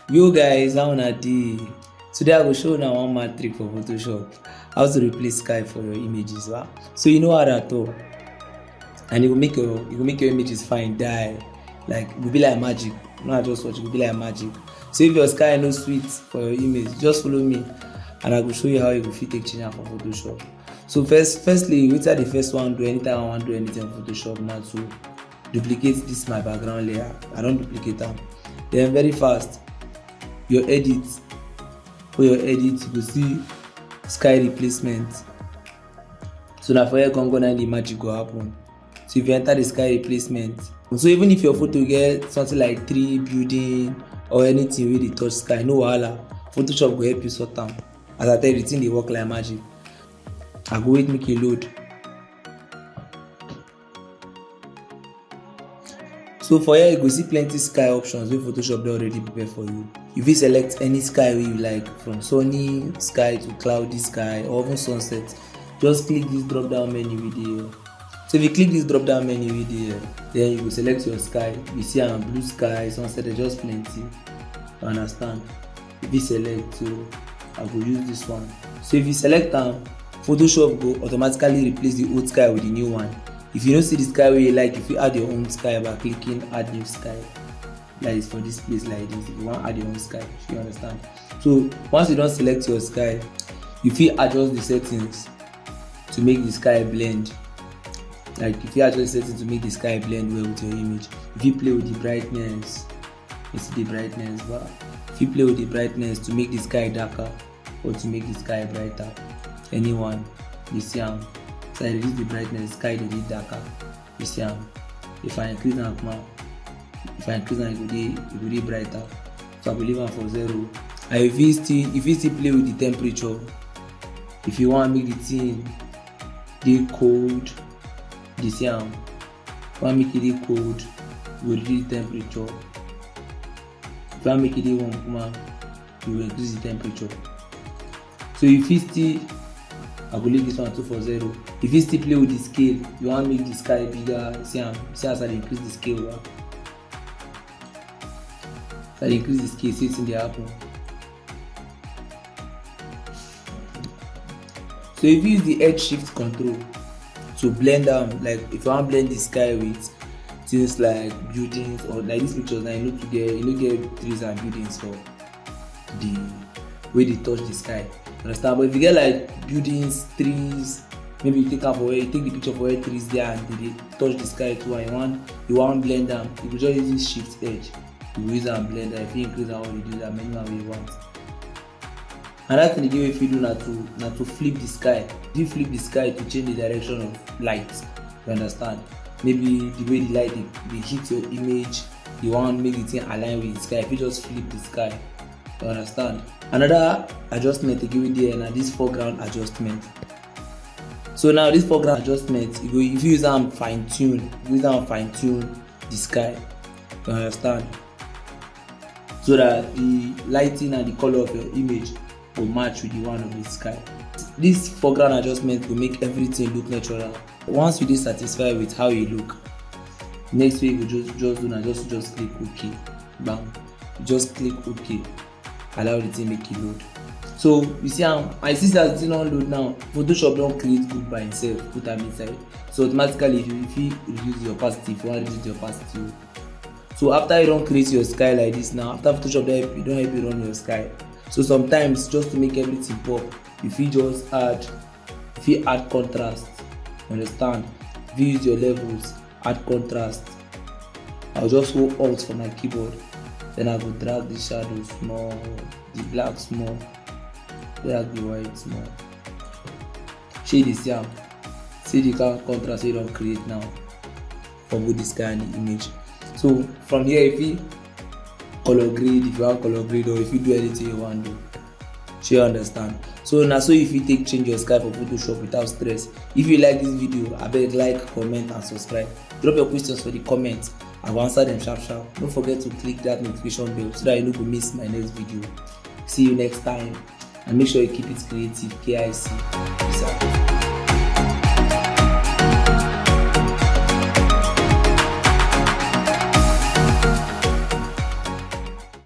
Yo guys, how una dey? Today I go show una one mad trick for Photoshop. How to replace sky for your images, wow. So you know how that all, and it go make your images fine die. Like it go be like magic. Not just watch, it go be like magic. So if your sky no sweet for your image, just follow me, and I go show you how you go fit take change am for Photoshop. So firstly, wetin I dey first wan do anytime I wan do anything for Photoshop na to duplicate this my background layer. I don duplicate am. Then very fast, your edit, for your edit you go see sky replacement. So na for here gangan na the magic go happen. So if you enter the sky replacement, so even if your photo get something like tree, building or anything wey dey touch sky, no wahala, Photoshop go help you sort am. As I tell you, the thing dey work like magic. I go wait make e load. So for here you go see plenty sky options wey Photoshop don already prepare for you. You fit select any sky wey you like, from sunny sky to cloudy sky or even sunset. Just click this drop down menu wey dey here. So if you click this drop down menu wey dey here, then you go select your sky. You see am, blue sky, sunset, there just plenty. You understand? You fit select, so I go use this one. So if you select am, Photoshop go automatically replace the old sky with the new one. If you no see the sky wey you like, you fit add your own sky by clicking add new sky. Like for this place like this, if you wan add your own sky, you understand? So once you don select your sky, you fit adjust the settings to make the sky blend. Like you fit adjust the settings to make the sky blend well with your image. If you play with the brightness, you see the brightness bar. If you play with the brightness to make the sky darker or to make the sky brighter, anyone, you see am. So I reduce the brightness, sky dey dey darker. You see am. If I increase am now, it go dey brighter. So I go leave am for 0. And you fit still play with the temperature. If you wan make the thing dey cold, you see am. If you wan make it dey cold, you go reduce the temperature. If you wan make it dey warm kuma, you go increase the temperature. So you fit still, I go leave this one too for 0. If you still play with the scale, you wan make the sky bigger, see as I dey increase the scale well. As I dey increase the scale, see wetin dey happen. So if you use the edge shift control to blend am, like if you wan blend the sky with things like buildings or like these pictures now, you no get trees and buildings for the way they touch the sky. Understand? But if you get like buildings, trees, maybe you take the picture for where trees there and they touch the sky too, and you want blend them, you go just use this shift edge. You go use and blend them. If you increase that or reduce that, many way you want. Another thing again if you do na to flip the sky. If you flip the sky to change the direction of light, you understand? Maybe the way the light they hit your image, you want make the thing align with the sky. If you just flip the sky, you understand? Another adjustment again with there na this foreground adjustment. So now this foreground adjustment, if you use am fine tune the sky. You understand? So that the lighting and the color of your image will match with the one of the sky. This foreground adjustment will make everything look natural. Once you dey satisfied with how you look, next way you go just do na just click OK. Bam. Just click OK. Allow the thing make it load. So you see I see that the thing don load now. Photoshop don create group by itself, put am inside. So automatically if you reduce the opacity, if you want to reduce the opacity. So after you don create your sky like this now, after Photoshop don help you run your sky. So sometimes just to make everything pop, you fit just add contrast. Understand? If you use your levels, add contrast. I'll just hold Alt for my keyboard. Then I go drag the shadow small, the black small, drag the white small. Shade the same. See the contrast you don't create now for both the sky and the image. So from here, if you color grade, if you want color grade, or if you do anything you want to do, you understand? So now, so if you change your sky for Photoshop without stress. If you like this video, I beg like, comment and subscribe. Drop your questions for the comments. I will answer them sharp. Don't forget to click that notification bell so that you don't miss my next video. See you next time, and make sure you keep it creative. KIC. Peace out.